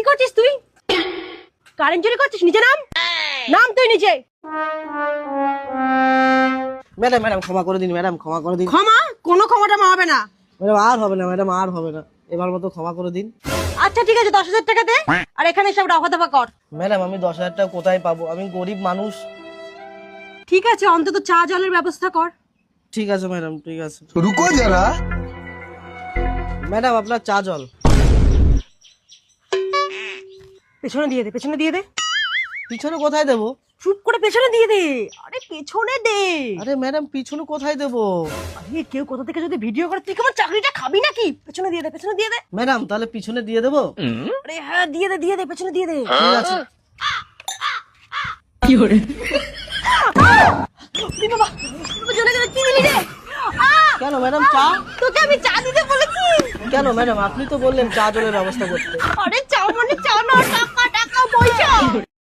করছিস তুই? কারেন্ট চুরি করছিস? নিচে নাম, নাম তুই নিচে। ম্যাডাম ম্যাডাম ক্ষমা করে দিন ম্যাডাম, ক্ষমা করে দিন। ক্ষমা? কোনো ক্ষমাটা হবে না ম্যাডাম আর হবে না ম্যাডাম, আর হবে না, এবার মতো ক্ষমা করে দিন। আচ্ছা ঠিক আছে, 10,000 টাকা দে আর এখানে সব রফা দফা কর। ম্যাডাম আমি 10,000 টাকা কোথায় পাবো? আমি গরিব মানুষ। ঠিক আছে, অন্তত চা জলের ব্যবস্থা কর। ঠিক আছে ম্যাডাম, ঠিক আছে। रुको जरा। ম্যাডাম আপনার চা জল। পেছনে দিয়ে দে, পেছনে দিয়ে দে। পিছনে কোথায় দেবো? চুপ করে পেছনে দিয়ে দে। আরে পেছনে দে। আরে ম্যাডাম পিছনে কোথায় দেবো? আরে কেউ কোথা থেকে যদি ভিডিও করে তুই কেমন চাকরিটা খাবি নাকি? পেছনে দিয়ে দে, পেছনে দিয়ে দে। ম্যাডাম তাহলে পিছনে দিয়ে দেবো? আরে হ্যাঁ দিয়ে দে, দিয়ে দে, পেছনে দিয়ে দে। ঠিক আছে। কি করে? বাবা, চলে গেল। কি দিলি রে? কেন ম্যাডাম চা? তোকে আমি চা দিতে বলেছি। কেন ম্যাডাম, আপনি তো বললেন চা জলের ব্যবস্থা করতে। আরে চা মানে চা না, টাকা